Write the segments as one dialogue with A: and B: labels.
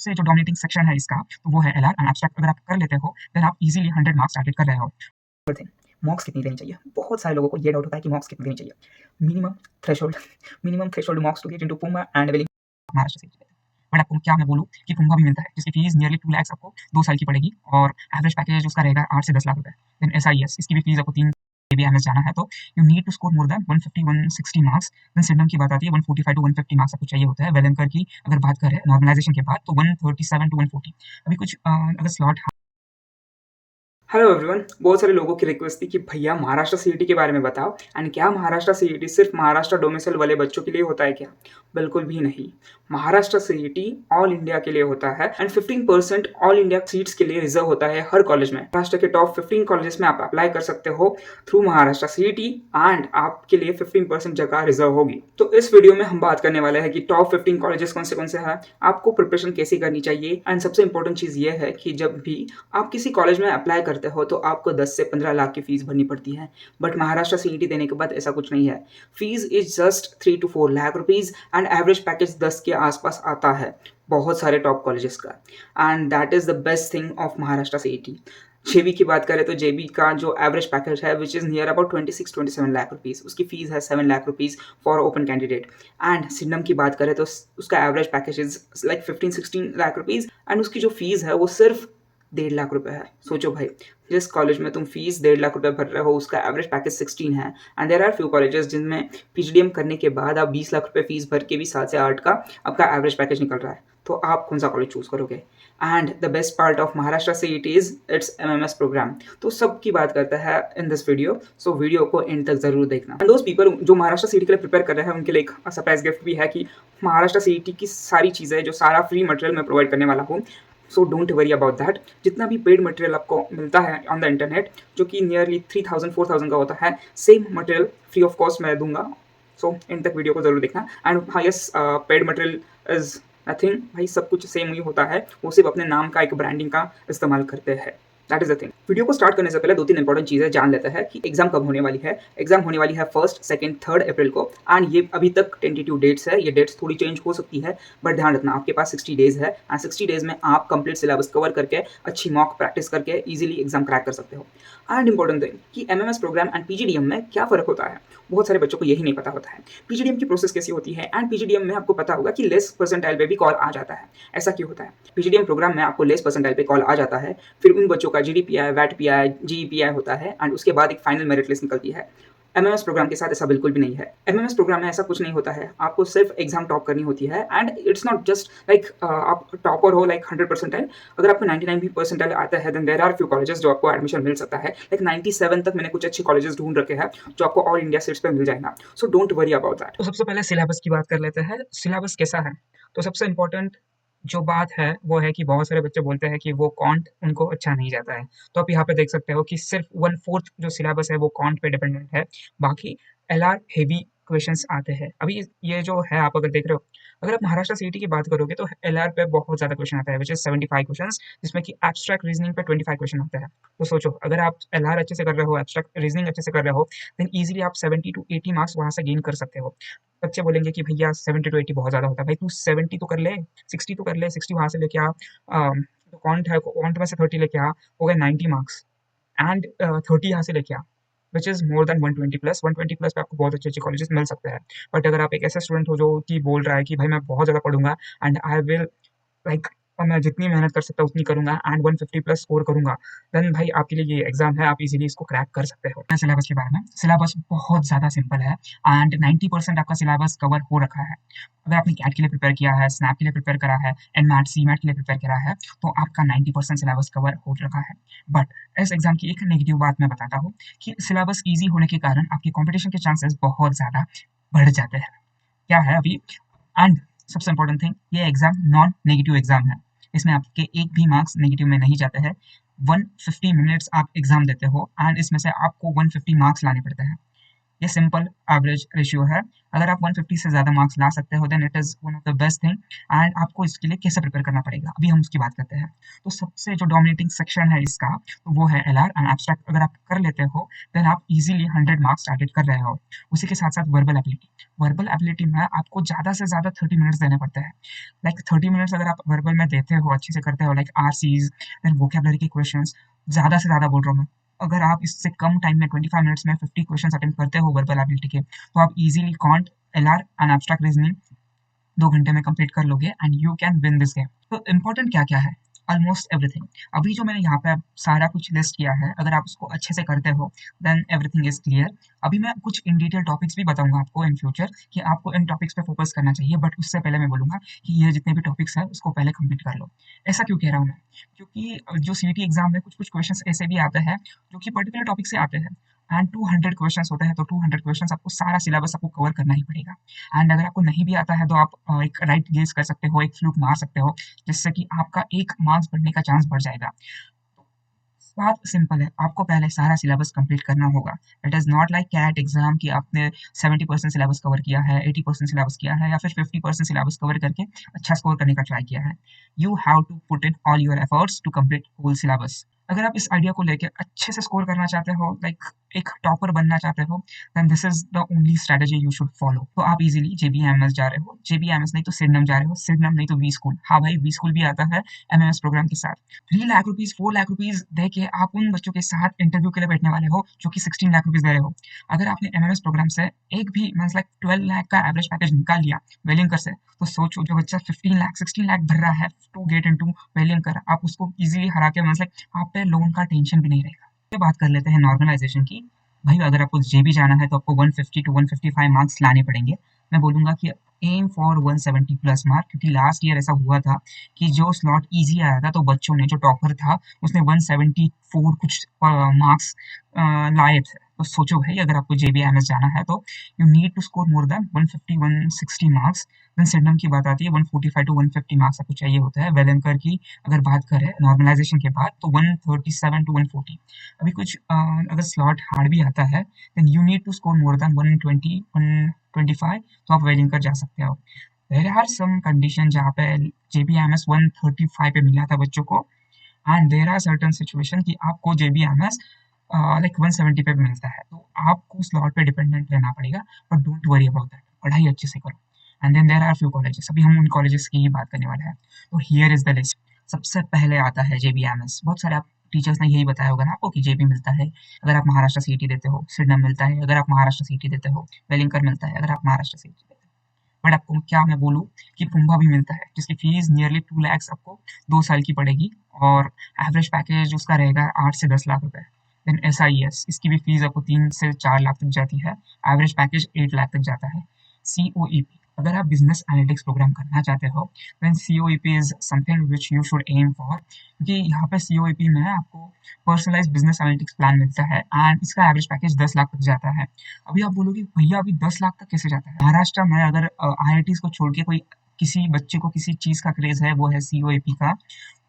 A: सबसे जो dominating section है इसका, तो वो है एलआर एंड एब्स्ट्रैक्ट। अगर आप कर लेते हो, देन आप इज़िली 100 मार्क्स टारगेट कर रहे हो। मॉक्स कितनी देनी चाहिए? बहुत सारे लोगों को ये डाउट होता है कि मॉक्स कितनी देनी चाहिए? Minimum threshold minimum threshold mocks to get into PUMBA and Welingkar Maharashtra से। बट आपको क्या मैं बोलूँ कि पुमा भी मिलता है, जिसकी फीस नियरली 2 लाख आपको 2 साल की पड़ेगी और एवरेज पैकेज उसका रहेगा 8 से 10 लाख रुपए। देन एसआईएस इसकी भी फीस आपको 3 एबीएमएस जाना है तो you need to score more than 150-160 marks. Then Sydenham की बात आती है 145 टू 150 मार्क्स आपको चाहिए होता है। वेलंकर की अगर बात करें नॉर्मलाइजेशन के बाद तो 137 टू 140। अभी कुछ अगर स्लॉट
B: हेलो एवरीवन। बहुत सारे लोगों की रिक्वेस्ट थी कि भैया महाराष्ट्र सीईटी के बारे में बताओ एंड क्या महाराष्ट्र सीईटी सिर्फ महाराष्ट्र डोमिसाइल वाले बच्चों के लिए होता है क्या? बिल्कुल भी नहीं। महाराष्ट्र सीईटी ऑल इंडिया के लिए होता है एंड 15% ऑल इंडिया सीट्स के लिए रिजर्व होता है हर कॉलेज में। महाराष्ट्र के टॉप 15 कॉलेजेस में आप अप्लाई कर सकते हो थ्रू महाराष्ट्र सीईटी एंड आपके लिए 15% जगह रिजर्व होगी। तो इस वीडियो में हम बात करने वाले हैं कि टॉप 15 कॉलेजेस कौन से हैं, आपको प्रिपरेशन कैसे करनी चाहिए एंड सबसे इंपॉर्टेंट चीज ये है कि जब भी आप किसी कॉलेज में अप्लाई करते हो तो आपको 10 से 15 लाख की फीस भरनी पड़ती है। बट महाराष्ट्र सीईटी देने के बाद ऐसा कुछ नहीं है। Fees is just 3 to 4 lakh rupees and average package 10 के आसपास आता है बहुत सारे टॉप कॉलेजेस का। And that is the best thing of Maharashtra CET. JB की बात करें तो जेबी का जो एवरेज पैकेज है which is near about 26-27 lakh rupees, उसकी फीस है 7 lakh rupees for open candidate. And Sydenham की बात करें तो उसका average package is like 15-16 lakh rupees and उसकी जो फीस है वो सिर्फ 1.5 लाख रुपए है। सोचो भाई, जिस कॉलेज में तुम फीस 1.5 लाख रुपए भर रहे हो उसका एवरेज पैकेज 16 है and there are few colleges जिनमें पीजीडीएम करने के बाद आप 20 लाख रुपए फीस भर के भी 7 से 8 का आपका एवरेज पैकेज निकल रहा है। तो आप कौन सा कॉलेज चूज करोगे? And the best part of Maharashtra CET is its MMS program. तो सबकी बात करता है in this video, so video को एंड तक जरूर देखना। एंड दोस्त पीपल जो महाराष्ट्र सीईटी के लिए प्रिपेयर कर रहे हैं उनके लिए एक सरप्राइज गिफ्ट भी है कि महाराष्ट्र सीईटी की सारी चीज़ें जो सारा फ्री मटेरियल मैं प्रोवाइड करने वाला हूँ, so don't worry about that. जितना भी पेड मटेरियल आपको मिलता है ऑन द इंटरनेट जो कि नियरली 3000-4000 का होता है, same material free of cost मैं दूंगा। सो एंड तक वीडियो को जरूर देखना। एंड हाँ yes, paid material is nothing भाई, सब कुछ सेम ही होता है, वो सिर्फ अपने नाम का एक ब्रांडिंग का इस्तेमाल करते हैं। That is the thing. Video को स्टार्ट करने से पहले 2-3 इंपॉर्टेंट चीजें जान लेते हैं कि एग्जाम कब होने वाली है। एग्जाम होने वाली है 1st, 2nd, 3rd अप्रैल को एंड ये अभी तक टेंटेटिव डेट्स है। ये डेट्स थोड़ी चेंज हो सकती है बट ध्यान रखना आपके पास 60 डेज है एंड 60 डेज में आप कंप्लीट सिलेबस कवर करके अच्छी मॉक प्रैक्टिस करके इजीली एग्जाम क्रैक कर सकते हो। एंड इंपॉर्टेंट थिंग कि एमएमएस प्रोग्राम एंड पीजीडीएम में क्या फर्क होता है, बहुत सारे बच्चों को यही नहीं पता होता है। पीजीडीएम की प्रोसेस कैसी होती है एंड पीजीडीएम में आपको पता होगा कि लेस परसेंटाइल पे भी कॉल आ जाता है। ऐसा क्यों होता है? पीजीडीएम प्रोग्राम में आपको लेस परसेंटाइल पे कॉल आ जाता है, फिर उन बच्चों का जीडीपीआई, वैटपीआई, जीईपीआई होता है एंड उसके बाद एक फाइनल मेरिट लिस्ट निकलती है। एमएमएस प्रोग्राम के साथ ऐसा बिल्कुल भी नहीं है। एमएमएस प्रोग्राम में ऐसा कुछ नहीं होता है, आपको सिर्फ एग्जाम टॉप करनी होती है and it's not just like आप टॉपर हो लाइक 100 परसेंटाइल। अगर आपको 99 भी परसेंटाइल आता है then there are few colleges जो आपको एडमिशन मिल सकता है। लाइक 97 तक मैंने कुछ अच्छे कॉलेजेस ढूंढ रखे हैं जो आपको ऑल इंडिया सीट्स पे मिल जाएगा। So don't worry about that.
A: तो सबसे पहले सिलेबस की बात कर लेते हैं। सिलेबस कैसा है? तो सबसे इम्पोर्टेंट जो बात है वो है कि बहुत सारे बच्चे बोलते हैं कि वो कॉन्ट उनको अच्छा नहीं जाता है। तो आप यहाँ पे देख सकते हो कि सिर्फ 1/4 जो सिलेबस है वो कॉन्ट पे डिपेंडेंट है। बाकी एलआर हेवी क्वेश्चंस आते हैं। अभी ये जो है आप अगर देख रहे हो, अगर आप महाराष्ट्र सीईटी की बात करोगे तो एलआर पे बहुत ज़्यादा क्वेश्चन आता है विच इज़ 75 क्वेश्चंस, जिसमें कि एब्स्ट्रैक्ट रीजनिंग पे 25 क्वेश्चन आते हैं। तो सोचो अगर आप एलआर अच्छे से कर रहे हो, एब्स्ट्रैक्ट रीजनिंग अच्छे से कर रहे हो, देन ईजिली आप 70 टू 80 मार्क्स वहाँ से गेन कर सकते हो। बच्चे बोलेंगे कि भैया 70 टू 80 बहुत ज़्यादा होता है। भाई तू 70 तो कर ले, 60 तो कर ले, 60 वहाँ से लेके आ, जो कॉन्ट है कॉन्ट में से 30 लेके आ, हो गए 90 मार्क्स एंड 30 यहाँ से लेके आ, which is more than 120 plus. 120 plus पे आपको बहुत अच्छे अच्छे कॉलेजेस मिल सकते हैं। बट अगर आप एक ऐसा स्टूडेंट हो जो कि बोल रहा है कि भाई मैं बहुत ज़्यादा पढ़ूंगा एंड आई विल लाइक और मैं जितनी मेहनत कर सकता हूँ उतनी करूंगा एंड 150 प्लस स्कोर करूंगा, देन भाई आपके लिए ये एग्जाम है, आप इजीली इसको क्रैक कर सकते हो। सिलेबस के बारे में, सिलेबस बहुत ज़्यादा सिंपल है एंड 90% आपका सिलेबस कवर हो रखा है। अगर आपने कैट के लिए प्रिपेयर किया है, स्नैप के लिए प्रिपेयर करा है, एनमैट सीमैट के लिए प्रिपेयर करा है, तो आपका 90% सिलेबस कवर हो रखा है। बट इस एग्जाम की एक नेगेटिव बात मैं बताता हूँ कि सिलेबस ईजी होने के कारण आपके कॉम्पिटिशन के चांसेस बहुत ज़्यादा बढ़ जाते हैं। क्या है अभी, एंड सबसे इंपॉर्टेंट थिंग, ये एग्जाम नॉन नेगेटिव एग्जाम है। इसमें आपके एक भी मार्क्स नेगेटिव में नहीं जाते हैं। 150 मिनट्स आप एग्जाम देते हो एंड इसमें से आपको 150 मार्क्स लाने पड़ते हैं। ये सिंपल एवरेज रेशियो है। अगर आप 150 से ज़्यादा मार्क्स ला सकते हो then it is one of the best thing. And आपको इसके लिए कैसे प्रिपेयर करना पड़ेगा, अभी हम उसकी बात करते हैं। तो सबसे जो डोमिनेटिंग सेक्शन है इसका, तो वो है एलआर एंड एब्स्ट्रैक्ट। अगर आप कर लेते हो देन आप इजीली 100 मार्क्स टारगेट कर रहे हो। उसी के साथ साथ वर्बल एबिलिटी। वर्बल एबिलिटी में आपको ज़्यादा से ज़्यादा 30 मिनट्स देने पड़ते हैं। लाइक 30 मिनट्स अगर आप वर्बल में देते हो, अच्छे से करते हो, लाइक आरसीज देन वोकैबुलरी के क्वेश्चंस, ज़्यादा से ज़्यादा बोल रहा हूँ मैं। अगर आप इससे कम टाइम में 25 मिनट्स में 50 क्वेश्चंस अटेम्प्ट करते हो वर्बल एबिलिटी के, तो आप easily can't, LR and abstract reasoning 2 घंटे में कंप्लीट कर लोगे and you can win this game. तो इम्पोर्टेंट क्या क्या है? Almost everything. अभी जो मैंने यहाँ पे सारा कुछ लिस्ट किया है, अगर आप उसको अच्छे से करते हो देन एवरीथिंग इज क्लियर। अभी मैं कुछ इन डिटेल टॉपिक्स भी बताऊंगा आपको इन फ्यूचर कि आपको इन टॉपिक्स पे फोकस करना चाहिए, बट उससे पहले मैं बोलूंगा कि ये जितने भी टॉपिक्स है उसको पहले कंप्लीट कर लो। ऐसा क्यों कह रहा हूँ मैं? क्योंकि जो सीईटी एग्जाम में कुछ कुछ क्वेश्चन ऐसे भी आते हैं जो कि पर्टिकुलर टॉपिक से आते हैं एंड 200 क्वेश्चन होते हैं, तो 200 क्वेश्चन आपको सारा सिलेबस आपको कवर करना ही पड़ेगा। एंड अगर आपको नहीं भी आता है तो आप एक राइट गेस कर सकते हो, एक फ्लूक मार सकते हो, जिससे कि आपका 1 मार्क्स बढ़ने का चांस बढ़ जाएगा। बात सिंपल है, आपको पहले सारा सिलेबस कंप्लीट करना होगा। It is not like CAT exam कि आपने 70% सिलेबस कवर किया है, 80% सिलेबस किया है, या फिर 50% सिलेबस कवर करके अच्छा स्कोर करने का ट्राई किया है। You have to put in all your efforts to complete whole syllabus. अगर आप इस आइडिया को लेके अच्छे से स्कोर करना चाहते हो, लाइक एक टॉपर बनना चाहते हो, then this is the only strategy you should follow. तो आप इजीली जेबीएमएस जा रहे हो, जेबीएमएस नहीं तो सिडनम जा रहे हो, सिडनम नहीं तो वी स्कूल। हाँ भाई, वी स्कूल भी आता है एमएमएस प्रोग्राम के साथ। 3 लाख रुपीज, 4 लाख रुपीज दे के आप उन बच्चों के साथ इंटरव्यू के लिए बैठने वाले हो जो कि 16 लाख रुपीज दे रहे हो। अगर आपने एमएमएस प्रोग्राम से एक भी मींस लाइक 12 लाख का एवरेज पैकेज निकाल लिया वेलिंकर से, तो सोचो जो बच्चा 15 लाख 16 लाख भर रहा है टू गेट इनटू वेलिंकर, आप उसको इजीली हरा के मींस लाइक आप पे लोन का टेंशन भी नहीं रहेगा। ये बात कर लेते हैं नॉर्मलाइजेशन की। भाई अगर आपको जेबी जाना है तो आपको 150 टू 155 मार्क्स लाने पड़ेंगे। मैं बोलूंगा कि एम फॉर 170 प्लस मार्क, क्योंकि लास्ट ईयर ऐसा हुआ था कि जो स्लॉट इजी आया था तो बच्चों ने, जो टॉपर था उसने 174 कुछ मार्क्स लाए थे। तो सोचो भाई, अगर आपको जेबीएमएस जाना है तो you need to score more than 150 160 marks. Then Sydenham की बात आती है 145 टू 150 मार्क्स आपको चाहिए होता है। वेलेंकर की अगर बात करें नॉर्मलाइजेशन के बाद तो 137 टू 140। अभी कुछ अगर स्लॉट हार्ड भी आता है then you need to score more than 120 125, तो आप वेलिंकर जा सकते हो। देयर आर सम कंडीशन जहाँ पे जेबीएमएस 135 पे मिला था बच्चों को, and there are certain situation कि आपको जेबीएमएस लाइक 170 पे मिलता है, तो आपको स्लॉट पे डिपेंडेंट रहना पड़ेगा। But don't worry about that, पढ़ाई अच्छे से करो। And then there are few colleges, अभी हम उन कॉलेजेस की ही बात करने वाले हैं। तो हियर इज द लिस्ट। सबसे पहले आता है जेबीएमएस। बहुत सारे आप टीचर्स ने यही बताया होगा ना आपको कि जेबी मिलता है अगर आप महाराष्ट्र सीईटी देते हो, सिडनम मिलता है अगर आप महाराष्ट्र सीईटी देते हो, वेलिंकर मिलता है अगर आप महाराष्ट्र सीईटी देते हो। बट आपको क्या मैं बोलूँ कि पुम्बा भी मिलता है, जिसकी फीस नियरली 2 lakhs आपको 2 साल की पड़ेगी, और एवरेज पैकेज उसका रहेगा 8 से 10 लाख रुपए। देन एसआईएस, इसकी भी फीस आपको 3 से 4 लाख तक जाती है, एवरेज पैकेज 8 लाख तक जाता है। सीओईपी, अगर आप बिजनेस एनालिटिक्स प्रोग्राम करना चाहते हो then COEP is something which you should aim for, क्योंकि यहाँ पे सीओईपी में आपको पर्सनलाइज बिजनेस एनालिटिक्स प्लान मिलता है एंड इसका एवरेज पैकेज 10 लाख तक जाता है। अभी आप बोलोगे भैया अभी 10 लाख तक कैसे जाता है? महाराष्ट्र में अगर आईआईटीज को छोड़ के कोई किसी बच्चे को किसी चीज का क्रेज है वो है सीओएपी का।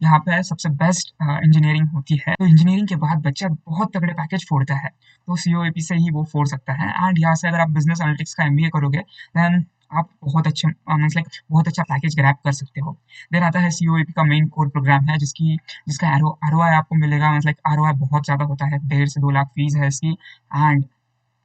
A: यहाँ पे सबसे बेस्ट इंजीनियरिंग होती है, तो इंजीनियरिंग के बाद बच्चा बहुत तगड़े पैकेज फोड़ता है, तो सीओएपी से ही वो फोड़ सकता है। एंड यहाँ से अगर आप बिजनेस एनालिटिक्स का एमबीए करोगे देन आप बहुत अच्छे मीन्स लाइक बहुत अच्छा पैकेज ग्रैब कर सकते हो। देन आता है सीओएपी का मेन कोर प्रोग्राम है जिसका आरओआई आपको मिलेगा, मीन्स लाइक आरओआई बहुत ज्यादा होता है, 1.5 से 2 लाख फीस है इसकी। एंड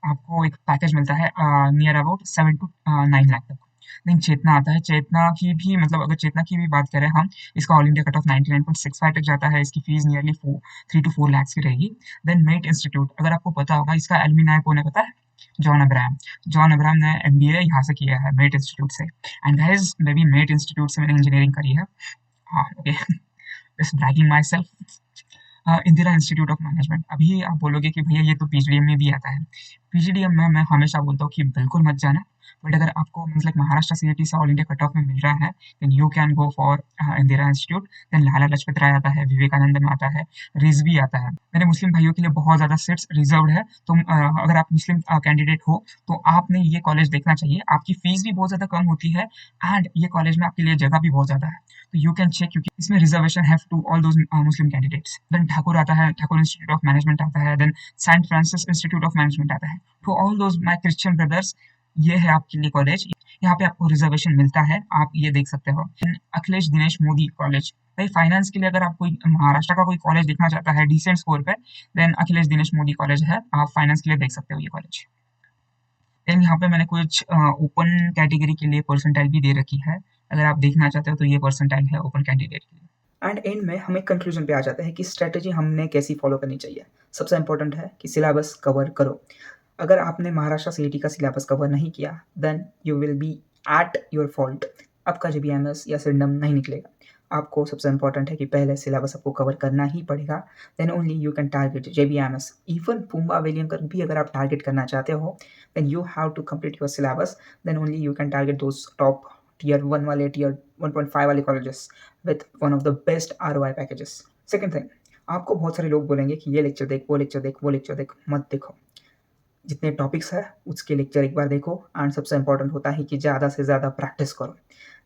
A: आपको एक पैकेज मिलता है नियर अबाउट 7 to 9 लाख तक। देन चेतना आता है, चेतना की भी मतलब अगर चेतना की भी बात करें हम, इसका ऑल इंडिया कट ऑफ 99.65 तक जाता है, इसकी फीस नियरली 3 to 4 lakhs की रहेगी। देन मेट इंस्टीट्यूट, अगर आपको पता होगा इसका एलुमिनाई कौन है पता है? John Abraham. जॉन अब्राहम ने एमबीए यहाँ से किया है मेट इंस्टीट्यूट से। एंड गाइस मैं भी मेट इंस्टीट्यूट से मैंने इंजीनियरिंग करी है। हाँ okay, just bragging my self. Indira institute of management. अभी आप बोलोगे कि भैया ये तो पीजीडीएम में भी आता है। पीजीडीएम में मैं हमेशा बोलता हूँ कि बिल्कुल मत जाना, बट अगर आपको मीन्स लाइक महाराष्ट्र सीईटी से ऑल इंडिया कट ऑफ में मिल रहा है, then you can go for Indira institute, then Lala Lajpat Rai आता है, विवेकानंदन आता है, रिजवी आता है। मेरे मुस्लिम भाइयों के लिए बहुत ज़्यादा सीट्स रिजर्व्ड है, तो अगर आप मुस्लिम कैंडिडेट हो तो आपने ये कॉलेज देखना चाहिए। आपकी फीस भी बहुत ज़्यादा कम होती है एंड ये कॉलेज में आपके लिए जगह भी बहुत ज़्यादा है, तो यू कैन चेक, क्योंकि इसमें reservation have to all those Muslim candidates. Then Thakur आता है, ठाकुर इंस्टीट्यूट ऑफ मैनेजमेंट आता है, then saint Francis institute of management आता है। To all those my Christian brothers, ये है आपके लिए कॉलेज, यहाँ पे आपको रिजर्वेशन मिलता है, आप ये देख सकते हो। अखिलेश दिनेश मोदी कॉलेज, भाई फाइनेंस के लिए अगर आप कोई महाराष्ट्र का कोई कॉलेज देखना चाहता है डिसेंट स्कोर पे, देन अखिलेश दिनेश मोदी कॉलेज है, आप फाइनेंस के लिए देख सकते हो ये कॉलेज। देन यहाँ पे मैंने कुछ ओपन कैटेगरी के लिए परसेंटाइल भी दे रखी है, अगर आप देखना चाहते हो तो ये परसेंटाइल है ओपन कैंडिडेट के लिए।
B: एंड एंड में हम एक कंक्लूजन पे आ जाते हैं कि स्ट्रेटजी हमने कैसी फॉलो करनी चाहिए। सबसे इंपॉर्टेंट है कि सिलेबस कवर करो। अगर आपने महाराष्ट्र सीईटी का सिलेबस कवर नहीं किया, then you will be at your fault. आपका जेबीएमएस या सिरडम नहीं निकलेगा। आपको सबसे इंपॉर्टेंट है कि पहले सिलेबस आपको कवर करना ही पड़ेगा, then only you can target JBMS. Even पुम्बा वेलियंकर भी अगर आप टारगेट करना चाहते हो, then you have to complete your syllabus, then only you can target those top tier 1 वाले, टियर 1.5 वाले colleges with one of the best ROI packages. Second thing, आपको बहुत सारे लोग बोलेंगे कि ये लेक्चर देख, वो लेक्चर देख, वो लेक्चर देख, मत देखो। जितने टॉपिक्स है उसके लेक्चर एक बार देखो, एंड सबसे इंपॉर्टेंट होता है कि ज़्यादा से ज़्यादा प्रैक्टिस करो।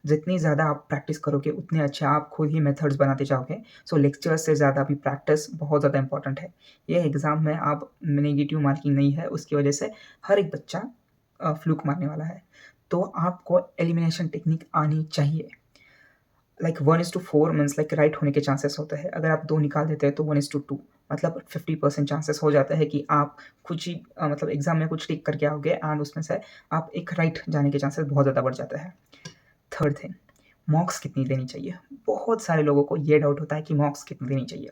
B: जितनी ज़्यादा आप प्रैक्टिस करोगे उतने अच्छे आप खुद ही मेथड्स बनाते जाओगे। सो लेक्चर्स से ज़्यादा भी प्रैक्टिस बहुत ज़्यादा इंपॉर्टेंट है। ये एग्ज़ाम में आप नेगेटिव मार्किंग नहीं है, उसकी वजह से हर एक बच्चा फ्लूक मारने वाला है, तो आपको एलिमिनेशन टेक्निक आनी चाहिए। लाइक 1:4 मीन्स लाइक राइट होने के चांसेस होते हैं। अगर आप 2 निकाल देते हैं तो 1:2, मतलब 50% चांसेस हो जाता है कि आप कुछ ही मतलब एग्ज़ाम में कुछ टिक करके आओगे एंड उसमें से आप एक राइट जाने के चांसेस बहुत ज़्यादा बढ़ जाते हैं। थर्ड थिंग, मॉक्स कितनी देनी चाहिए? बहुत सारे लोगों को ये डाउट होता है कि मॉक्स कितनी देनी चाहिए?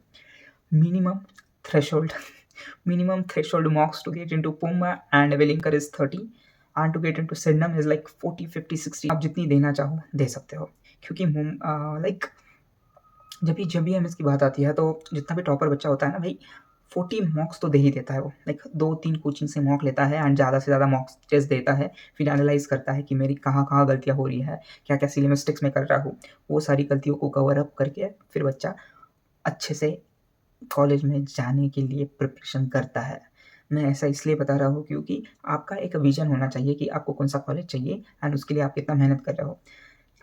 B: Minimum threshold minimum threshold mocks to get into Puma and Velinker is 30 and to get into Sydenham is like 40, 50, 60। आप जितनी देना चाहो दे सकते हो, क्योंकि लाइक जब भी एमएस की बात आती है तो जितना भी टॉपर बच्चा होता है ना भाई, 40 मॉक्स तो दे ही देता है वो। लाइक 2-3 कोचिंग से मॉक लेता है एंड ज़्यादा से ज़्यादा मॉक टेस्ट देता है, फिर एनालाइज करता है कि मेरी कहाँ गलतियाँ हो रही है, क्या क्या सिली मिस्टेक्स मैं कर रहा हूँ। वो सारी गलतियों को कवर अप करके फिर बच्चा अच्छे से कॉलेज में जाने के लिए प्रिपरेशन करता है। मैं ऐसा इसलिए बता रहा हूँ क्योंकि आपका एक विज़न होना चाहिए कि आपको कौन-सा कॉलेज चाहिए एंड उसके लिए आप कितना मेहनत कर रहे हो।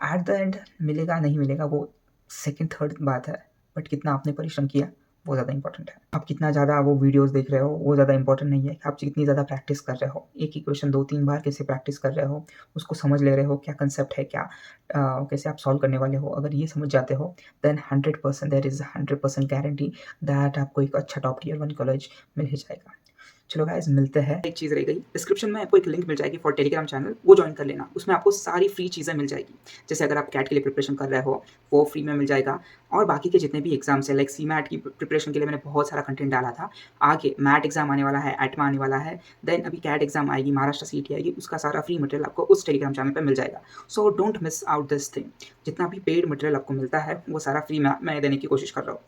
B: एट द एंड मिलेगा नहीं मिलेगा वो सेकंड थर्ड बात है, बट कितना आपने परिश्रम किया वो ज़्यादा इंपॉर्टेंट है। आप कितना ज़्यादा वो वीडियोज़ देख रहे हो वो ज़्यादा इंपॉर्टेंट नहीं है, आप कितनी ज़्यादा प्रैक्टिस कर रहे हो। एक ही क्वेश्चन 2-3 बार कैसे प्रैक्टिस कर रहे हो, उसको समझ ले रहे हो, क्या कंसेप्ट है, क्या कैसे आप सॉल्व करने वाले हो। अगर ये समझ जाते हो then 100% there is 100% guarantee that आपको एक अच्छा टॉप टियर 1 कॉलेज मिल ही जाएगा। चलो गाइस मिलते हैं। एक चीज़ रह गई, डिस्क्रिप्शन में आपको एक लिंक मिल जाएगी फॉर टेलीग्राम चैनल, वो ज्वाइन कर लेना। उसमें आपको सारी फ्री चीज़ें मिल जाएगी। जैसे अगर आप कैट के लिए प्रिपरेशन कर रहे हो वो फ्री में मिल जाएगा, और बाकी के जितने भी एग्जाम्स हैं लाइक सीमैट की प्रिपरेशन के लिए मैंने बहुत सारा कंटेंट डाला था। आगे मैट एग्जाम आने वाला है, एटमा आने वाला है, देन अभी कैट एग्जाम आएगी, महाराष्ट्र सीईटी आएगी, उसका सारा फ्री मटेरियल आपको उस टेलीग्राम चैनल पर मिल जाएगा। So don't miss out this thing. जितना भी पेड मटेरियल आपको मिलता है वो सारा फ्री में मैं देने की कोशिश कर रहा हूँ।